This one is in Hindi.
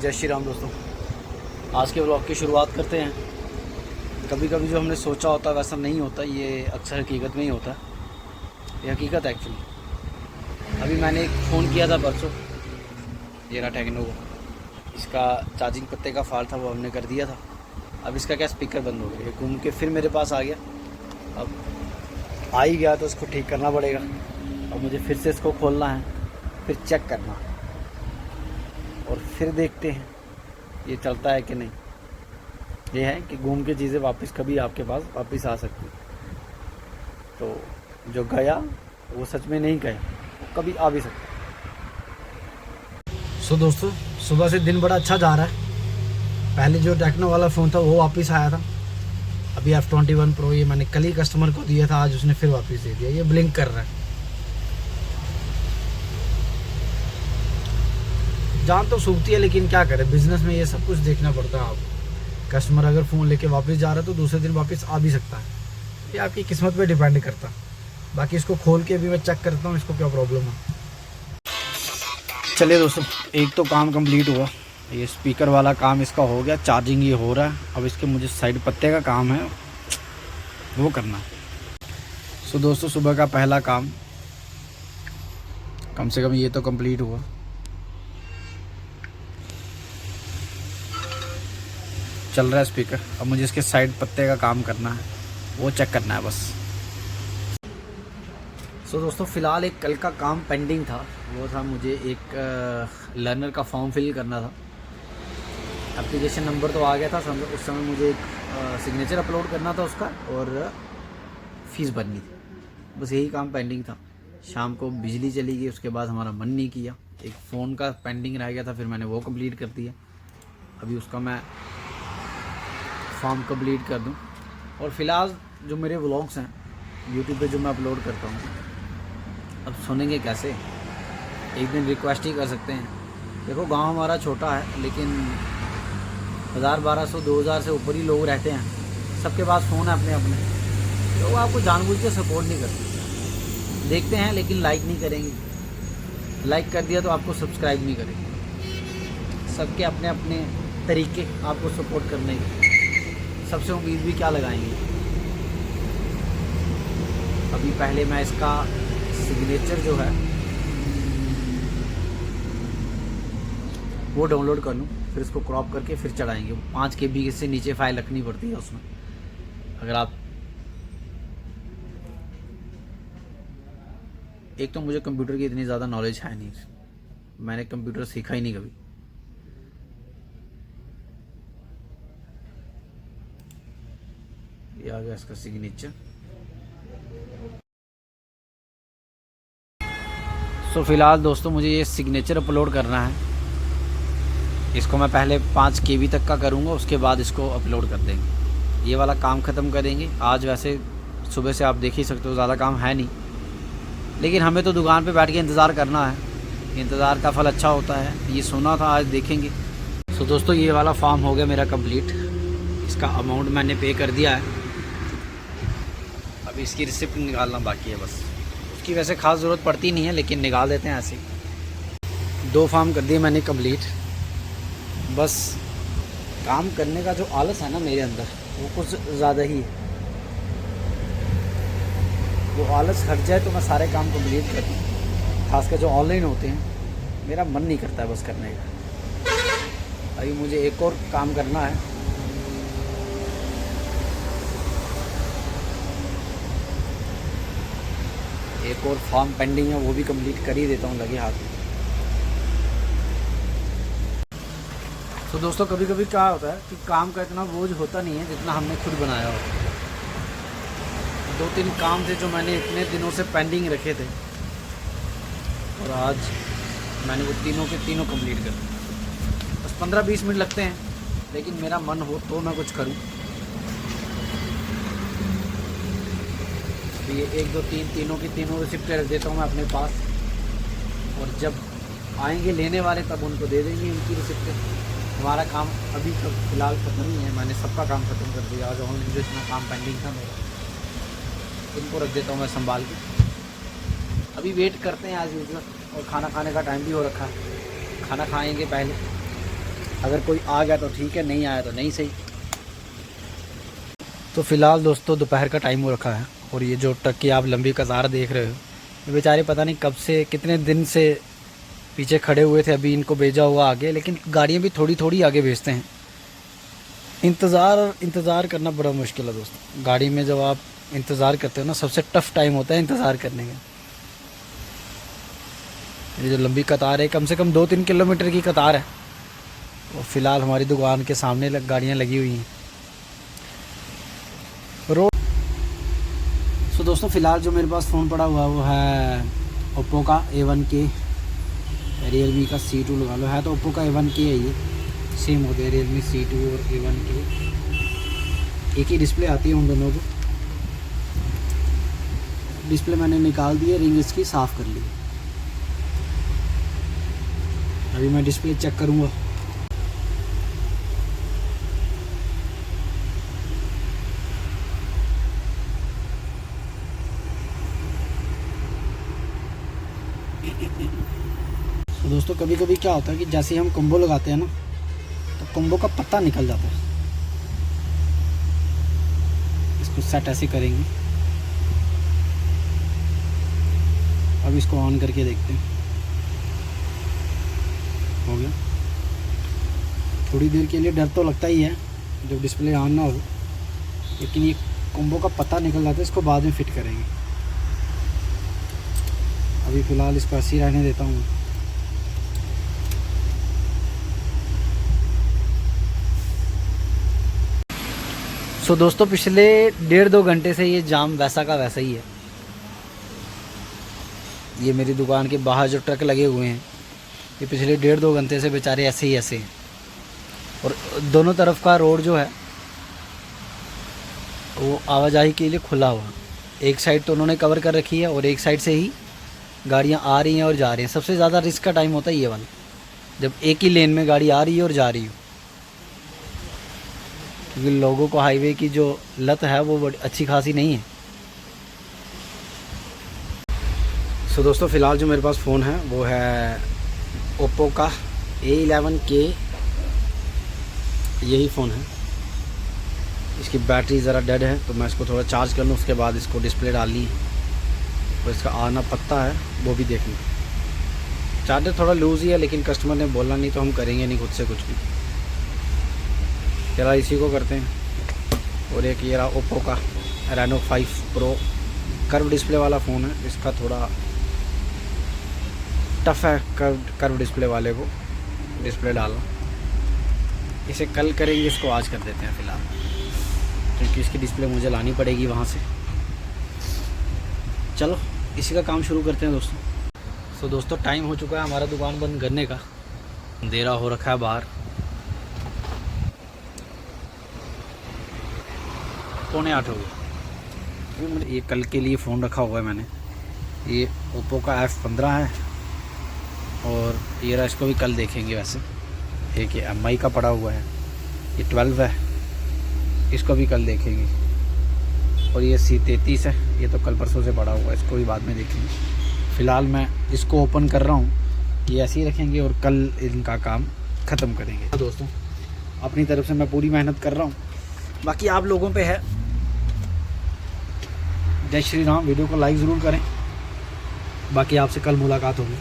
जय श्री राम दोस्तों। आज के व्लॉग की शुरुआत करते हैं। कभी कभी जो हमने सोचा होता है वैसा नहीं होता, ये अक्सर हकीकत में ही होता है। ये हकीकत है एक्चुअली। अभी मैंने एक फ़ोन किया था परसों, ये रहा टेक्नो को। इसका चार्जिंग पत्ते का फॉल्ट था, वो हमने कर दिया था। अब इसका क्या स्पीकर बंद हो गया, ये घूम के फिर मेरे पास आ गया। अब आ ही गया तो इसको ठीक करना पड़ेगा। अब मुझे फिर से इसको खोलना है, फिर चेक करना है और फिर देखते हैं ये चलता है कि नहीं। ये है कि घूम के चीज़ें वापस कभी आपके पास वापस आ सकती। तो जो गया वो सच में नहीं गया, वो कभी आ भी सकता। सो दोस्तों, सुबह से दिन बड़ा अच्छा जा रहा है। पहले जो टेक्नो वाला फ़ोन था वो वापस आया था। अभी F21 Pro ये मैंने कल ही कस्टमर को दिया था, आज उसने फिर वापस दे दिया। ये ब्लिंक कर रहा है। जान तो सूखती है, लेकिन क्या करें, बिजनेस में ये सब कुछ देखना पड़ता है। आप कस्टमर अगर फ़ोन लेके वापस जा रहा है तो दूसरे दिन वापस आ भी सकता है। ये आपकी किस्मत पे डिपेंड करता है। बाकी इसको खोल के भी मैं चेक करता हूँ इसको क्या प्रॉब्लम है। चलिए दोस्तों, एक तो काम कंप्लीट हुआ। ये स्पीकर वाला काम इसका हो गया, चार्जिंग ये हो रहा है। अब इसके मुझे साइड पत्ते का काम है, वो करना है। सो दोस्तों, सुबह का पहला काम कम से कम ये तो कंप्लीट हुआ। चल रहा है स्पीकर। अब मुझे इसके साइड पत्ते का काम करना है, वो चेक करना है बस। सो दोस्तों, फ़िलहाल एक कल का काम पेंडिंग था। वो था मुझे एक लर्नर का फॉर्म फिल करना था। एप्लीकेशन नंबर तो आ गया था, उस समय मुझे एक सिग्नेचर अपलोड करना था उसका, और फीस भरनी थी। बस यही काम पेंडिंग था। शाम को बिजली चली गई, उसके बाद हमारा मन नहीं किया। एक फ़ोन का पेंडिंग रह गया था, फिर मैंने वो कंप्लीट कर दिया। अभी उसका मैं फॉर्म कंप्लीट कर दूं। और फ़िलहाल जो मेरे व्लॉग्स हैं यूट्यूब पे जो मैं अपलोड करता हूँ, अब सुनेंगे कैसे? एक दिन रिक्वेस्ट ही कर सकते हैं। देखो, गांव हमारा छोटा है, लेकिन 1000, 1200, 2000 से ऊपर ही लोग रहते हैं। सबके पास फ़ोन है अपने अपने। लोग आपको जानबूझ के सपोर्ट नहीं करते। देखते हैं लेकिन लाइक नहीं करेंगे। लाइक कर दिया तो आपको सब्सक्राइब नहीं करेंगे। सबके अपने अपने तरीके आपको सपोर्ट करने के। सबसे उम्मीद भी क्या लगाएंगे। अभी पहले मैं इसका सिग्नेचर जो है वो डाउनलोड कर लूँ, फिर इसको क्रॉप करके फिर चढ़ाएंगे। 5 KB से नीचे फाइल रखनी पड़ती है उसमें। अगर आप एक तो मुझे कंप्यूटर की इतनी ज़्यादा नॉलेज है नहीं, मैंने कंप्यूटर सीखा ही नहीं कभी। ये आ गया इसका सिग्नेचर। सो फिलहाल दोस्तों, मुझे ये सिग्नेचर अपलोड करना है। इसको मैं पहले 5 KB तक का करूँगा, उसके बाद इसको अपलोड कर देंगे। ये वाला काम ख़त्म करेंगे आज। वैसे सुबह से आप देख ही सकते हो, ज़्यादा काम है नहीं, लेकिन हमें तो दुकान पे बैठ के इंतज़ार करना है। इंतज़ार का फल अच्छा होता है, ये सुना था, आज देखेंगे। सो दोस्तों, ये वाला फॉर्म हो गया मेरा कंप्लीट। इसका अमाउंट मैंने पे कर दिया है। अभी इसकी रिसिप्ट निकालना बाकी है बस। उसकी वैसे ख़ास ज़रूरत पड़ती नहीं है, लेकिन निकाल देते हैं ऐसे। 2 फॉर्म कर दिए मैंने कंप्लीट। बस काम करने का जो आलस है ना मेरे अंदर, वो कुछ ज़्यादा ही है। वो आलस हट जाए तो मैं सारे काम कंप्लीट कर दूँ। खासकर जो ऑनलाइन होते हैं, मेरा मन नहीं करता है बस करने का। अभी मुझे एक और काम करना है। एक और फॉर्म पेंडिंग है, वो भी कंप्लीट कर ही देता हूँ लगे हाथ में। तो दोस्तों, कभी कभी क्या होता है कि काम का इतना बोझ होता नहीं है जितना हमने खुद बनाया होता है। 2-3 काम थे जो मैंने इतने दिनों से पेंडिंग रखे थे, और आज मैंने वो तीनों के तीनों कंप्लीट कर दिए। बस 15-20 मिनट लगते हैं, लेकिन मेरा मन हो तो मैं कुछ करूं। तो ये 1, 2, 3 तीनों की तीनों रिसिप्टें रख देता हूँ मैं अपने पास, और जब आएंगे लेने वाले तब उनको दे देंगे उनकी रिसिप्टें। हमारा काम अभी तक फ़िलहाल ख़त्म ही है। मैंने सबका काम ख़त्म कर दिया। आज ऑनलाइन जो इतना काम पेंडिंग था मेरा, इनको रख देता हूँ मैं संभाल के। अभी वेट करते हैं आज यूजुअल, और खाना खाने का टाइम भी हो रखा है। खाना खाएंगे पहले, अगर कोई आ गया तो ठीक है, नहीं आया तो नहीं सही। तो फ़िलहाल दोस्तों दोपहर का टाइम हो रखा है और ये जो ट्रक की आप लंबी कतार देख रहे हो, ये बेचारे पता नहीं कब से कितने दिन से पीछे खड़े हुए थे। अभी इनको भेजा हुआ आगे, लेकिन गाड़ियाँ भी थोड़ी थोड़ी आगे भेजते हैं। इंतज़ार करना बड़ा मुश्किल है दोस्तों। गाड़ी में जब आप इंतज़ार करते हो ना, सबसे टफ़ टाइम होता है इंतज़ार करने का। ये जो लंबी कतार है, कम से कम 2-3 किलोमीटर की कतार है। और फ़िलहाल हमारी दुकान के सामने गाड़ियाँ लगी हुई हैं रोड। सो दोस्तों फ़िलहाल जो मेरे पास फ़ोन पड़ा हुआ है वो है ओप्पो का A1K, रियलमी का C2 लगा लो, है तो ओप्पो का A1K है। ये सेम होते हैं रियलमी C2 और A1K, एक ही डिस्प्ले आती है उन दोनों को। डिस्प्ले मैंने निकाल दी है, रिंग इसकी साफ़ कर ली। अभी मैं डिस्प्ले चेक करूँगा। तो दोस्तों कभी कभी क्या होता है कि जैसे हम कॉम्बो लगाते हैं ना, तो कॉम्बो का पत्ता निकल जाता है। इसको सेट ऐसे करेंगे। अब इसको ऑन करके देखते हैं। हो गया। थोड़ी देर के लिए डर तो लगता ही है जब डिस्प्ले ऑन ना हो, लेकिन ये कॉम्बो का पत्ता निकल जाता है। इसको बाद में फिट करेंगे। अभी फ़िलहाल इसको ऐसे ही रहने देता हूँ। सो दोस्तों पिछले 1.5-2 घंटे से ये जाम वैसा का वैसा ही है। ये मेरी दुकान के बाहर जो ट्रक लगे हुए हैं, ये पिछले 1.5-2 घंटे से बेचारे ऐसे ही ऐसे हैं। और दोनों तरफ का रोड जो है वो आवाजाही के लिए खुला हुआ। एक साइड तो उन्होंने कवर कर रखी है और एक साइड से ही गाड़ियाँ आ रही हैं और जा रही हैं। सबसे ज़्यादा रिस्क का टाइम होता है ये वाला, जब एक ही लेन में गाड़ी आ रही है और जा रही हो, क्योंकि लोगों को हाईवे की जो लत है वो बड़ी अच्छी खासी नहीं है। सो दोस्तों फ़िलहाल जो मेरे पास फ़ोन है वो है ओप्पो का A11K, यही फ़ोन है। इसकी बैटरी ज़रा डेड है, तो मैं इसको थोड़ा चार्ज कर लूँ, उसके बाद इसको डिस्प्ले डालनी है और इसका आना पत्ता है वो भी देखना। चार्जर थोड़ा लूज़ ही है, लेकिन कस्टमर ने बोला नहीं तो हम करेंगे नहीं खुद से कुछ भी। चला इसी को करते हैं। और एक ये रहा ओप्पो का Reno 5 Pro, कर्व डिस्प्ले वाला फ़ोन है। इसका थोड़ा टफ़ है कर्व डिस्प्ले वाले को डिस्प्ले डालना। इसे कल करेंगे, इसको आज कर देते हैं फ़िलहाल, क्योंकि इसकी डिस्प्ले मुझे लानी पड़ेगी वहाँ से। चलो इसी का काम शुरू करते हैं दोस्तों। सो दोस्तों टाइम हो चुका है हमारा दुकान बंद करने का। अंधेरा हो रखा है बाहर, 7:45 हो गया। ये कल के लिए फ़ोन रखा हुआ है मैंने। ये ओप्पो का F15 है और ये रहा, इसको भी कल देखेंगे। वैसे एक ये MI का पड़ा हुआ है, ये 12 है, इसको भी कल देखेंगे। और ये C33 है, ये तो कल परसों से पड़ा हुआ है, इसको भी बाद में देखेंगे। फ़िलहाल मैं इसको ओपन कर रहा हूँ, ये ऐसे ही रखेंगे और कल इनका काम ख़त्म करेंगे। तो दोस्तों अपनी तरफ से मैं पूरी मेहनत कर रहा हूँ, बाकी आप लोगों पे है। जय श्री राम। वीडियो को लाइक ज़रूर करें। बाकी आपसे कल मुलाकात होगी।